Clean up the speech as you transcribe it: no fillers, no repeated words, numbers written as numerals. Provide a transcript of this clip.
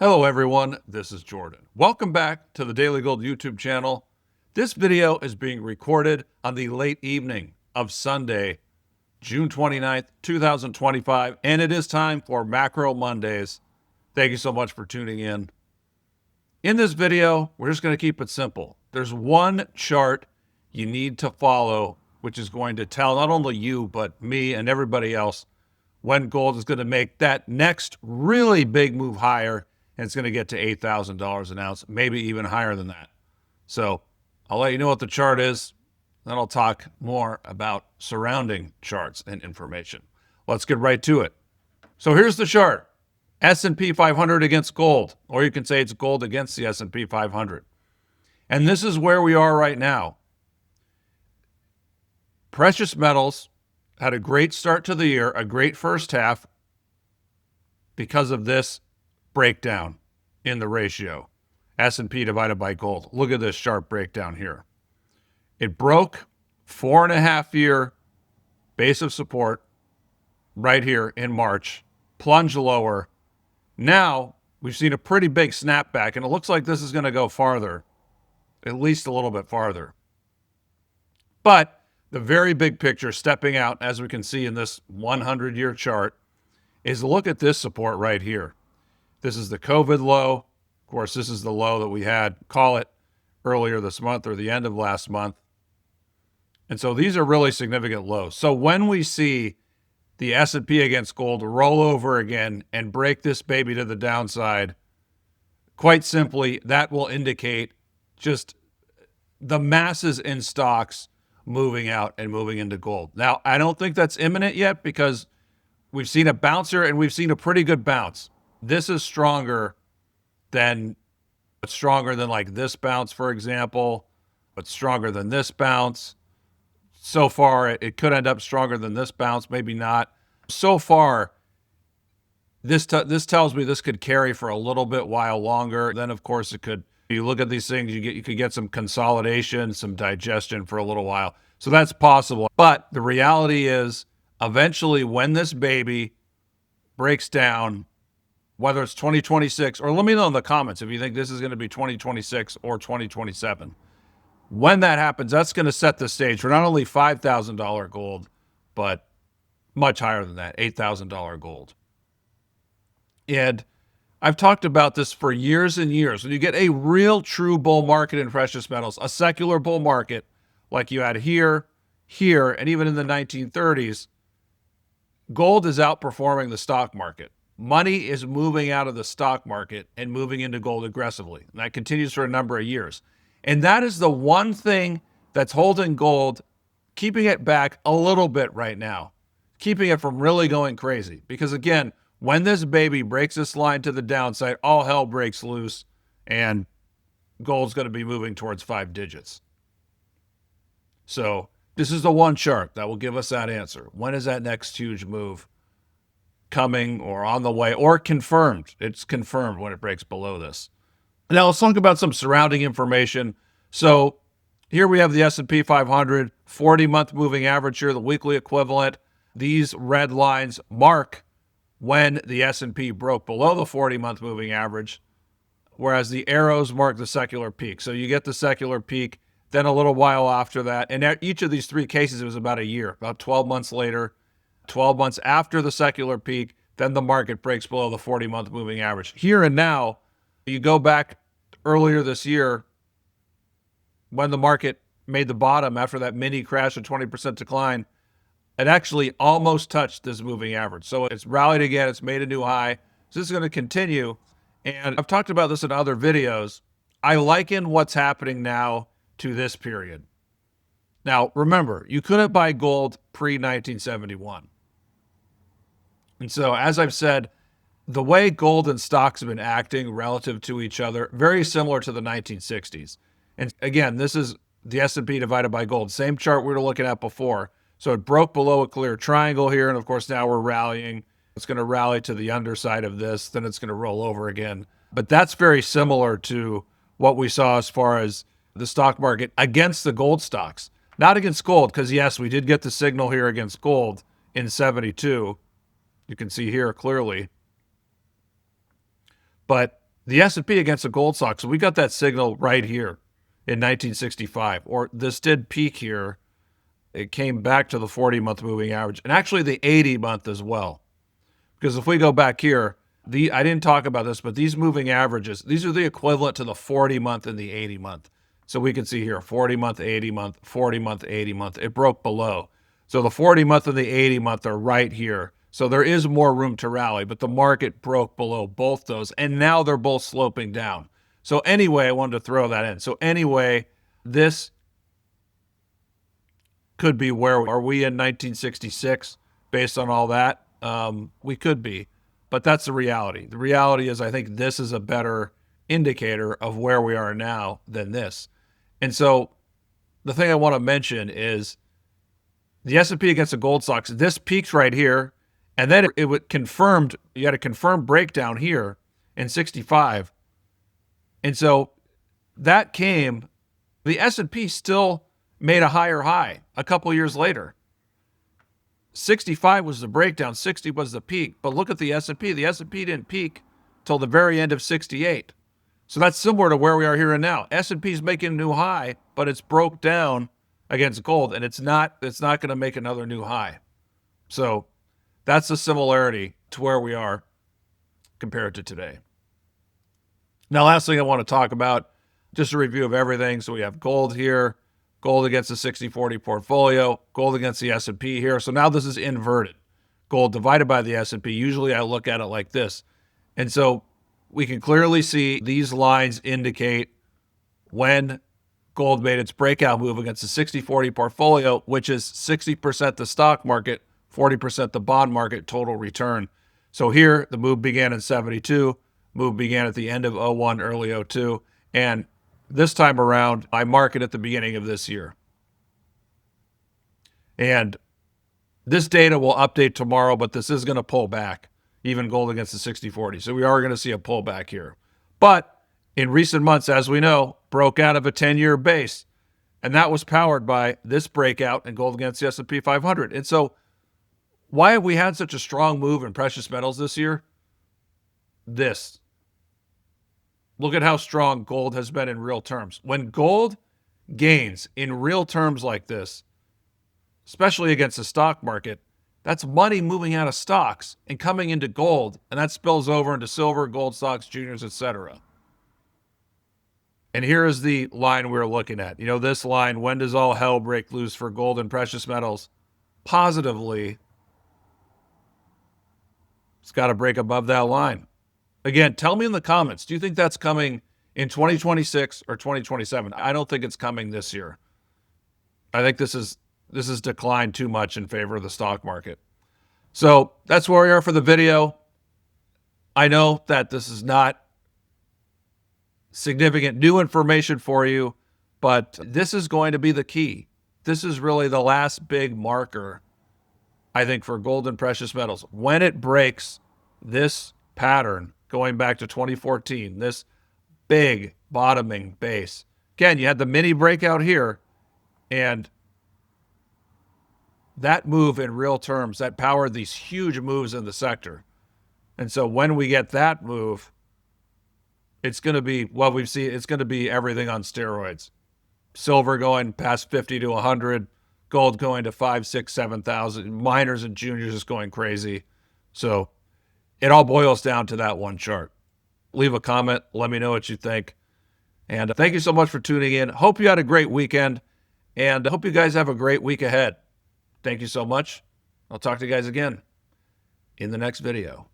Hello everyone, this is Jordan. Welcome back to the Daily Gold YouTube channel. This video is being recorded on the late evening of Sunday, June 29th, 2025, and it is time for Macro Mondays. Thank you so much for tuning in. In this video, we're just going to keep it simple. There's one chart you need to follow, which is going to tell not only you, but me and everybody else when gold is going to make that next really big move higher. And it's going to get to $8,000 an ounce, maybe even higher than that. So I'll let you know what the chart is. Then I'll talk more about surrounding charts and information. Let's get right to it. So here's the chart. S&P 500 against gold, or you can say it's gold against the S&P 500. And this is where we are right now. Precious metals had a great start to the year, a great first half because of this breakdown in the ratio. S&P divided by gold. Look at this sharp breakdown here. It broke 4.5-year base of support right here in March, plunged lower. Now we've seen a pretty big snapback, and it looks like this is going to go farther, at least a little bit farther. But the very big picture stepping out, as we can see in this 100-year chart, is look at this support right here. This is the COVID low. Of course, this is the low that we had, call it, earlier this month or the end of last month. And so these are really significant lows. So when we see the S&P against gold roll over again and break this baby to the downside, quite simply, that will indicate just the masses in stocks moving out and moving into gold. Now, I don't think that's imminent yet because we've seen a bounce here and we've seen a pretty good bounce. This is stronger than like this bounce, for example, but stronger than this bounce. So far, it could end up stronger than this bounce, maybe not. So far, this tells me this could carry for a little bit while longer. Then, of course, it could. You look at these things, you could get some consolidation, some digestion for a little while. So that's possible. But the reality is, eventually, when this baby breaks down, whether it's 2026, or let me know in the comments if you think this is going to be 2026 or 2027. When that happens, that's going to set the stage for not only $5,000 gold, but much higher than that, $8,000 gold. And I've talked about this for years and years. When you get a real true bull market in precious metals, a secular bull market like you had here, and even in the 1930s, gold is outperforming the stock market. Money is moving out of the stock market and moving into gold aggressively. And that continues for a number of years. And that is the one thing that's holding gold, keeping it back a little bit right now, keeping it from really going crazy. Because again, when this baby breaks this line to the downside, all hell breaks loose and gold's going to be moving towards 5 digits. So this is the one chart that will give us that answer. When is that next huge move coming or on the way or confirmed? It's confirmed when it breaks below this. Now let's talk about some surrounding information. So here we have the S&P 500, 40-month moving average here, the weekly equivalent. These red lines mark when the S&P broke below the 40-month moving average, whereas the arrows mark the secular peak. So you get the secular peak, then a little while after that. And at each of these three cases, it was about a year, about 12 months later, 12 months after the secular peak, then the market breaks below the 40-month moving average. Here and now, you go back earlier this year when the market made the bottom after that mini crash of 20% decline, it actually almost touched this moving average. So it's rallied again. It's made a new high. So this is going to continue. And I've talked about this in other videos. I liken what's happening now to this period. Now, remember, you couldn't buy gold pre-1971. And so, as I've said, the way gold and stocks have been acting relative to each other, very similar to the 1960s. And again, this is the S&P divided by gold. Same chart we were looking at before. So it broke below a clear triangle here. And of course, now we're rallying. It's going to rally to the underside of this. Then it's going to roll over again. But that's very similar to what we saw as far as the stock market against the gold stocks. Not against gold, because yes, we did get the signal here against gold in 72. You can see here clearly. But the S&P against the gold stocks, so we got that signal right here in 1965, or this did peak here. It came back to the 40-month moving average, and actually the 80-month as well. Because if we go back here, I didn't talk about this, but these moving averages, these are the equivalent to the 40-month and the 80-month. So we can see here, 40-month, 80-month, 40-month, 80-month. It broke below. So the 40-month and the 80-month are right here. So there is more room to rally, but the market broke below both those, and now they're both sloping down. So anyway, I wanted to throw that in. So anyway, this could be where are we in 1966 based on all that? We could be, but that's the reality. The reality is I think this is a better indicator of where we are now than this. And so the thing I want to mention is the S&P against the gold stocks, this peaks right here, and then it would confirmed, you had a confirmed breakdown here in 65. And so that came, the S&P still made a higher high a couple years later. 65 was the breakdown, 60 was the peak. But look at the S&P. The S&P didn't peak till the very end of 68. So that's similar to where we are here and now. S&P is making a new high, but it's broke down against gold, and it's not going to make another new high. So that's the similarity to where we are compared to today. Now, last thing I want to talk about, just a review of everything. So we have gold here, gold against the 60-40 portfolio, gold against the S&P here. So now this is inverted. Gold divided by the S&P. Usually I look at it like this. And so we can clearly see these lines indicate when gold made its breakout move against the 60-40 portfolio, which is 60% the stock market, 40% the bond market total return. So here, the move began in 72. Move began at the end of 01, early 02. And this time around, I mark it at the beginning of this year. And this data will update tomorrow, but this is going to pull back, even gold against the 60-40. So we are going to see a pullback here. But in recent months, as we know, broke out of a 10-year base. And that was powered by this breakout in gold against the S&P 500. And so why have we had such a strong move in precious metals this year? This. Look at how strong gold has been in real terms. When gold gains in real terms like this, especially against the stock market, that's money moving out of stocks and coming into gold, and that spills over into silver, gold stocks, juniors, etc. And here is the line we're looking at. You know, this line, when does all hell break loose for gold and precious metals? Positively, it's got to break above that line. Again, tell me in the comments, do you think that's coming in 2026 or 2027? I don't think it's coming this year. I think this is declined too much in favor of the stock market. So that's where we are for the video. I know that this is not significant new information for you, but this is going to be the key. This is really the last big marker, I think, for gold and precious metals. When it breaks this pattern, going back to 2014, this big bottoming base. Again, you had the mini breakout here, and that move in real terms, that powered these huge moves in the sector. And so when we get that move, it's going to be what we've seen. It's going to be everything on steroids. Silver going past 50 to 100, gold going to 5, 6, 7,000, miners and juniors just going crazy. So it all boils down to that one chart. Leave a comment. Let me know what you think. And thank you so much for tuning in. Hope you had a great weekend, and I hope you guys have a great week ahead. Thank you so much. I'll talk to you guys again in the next video.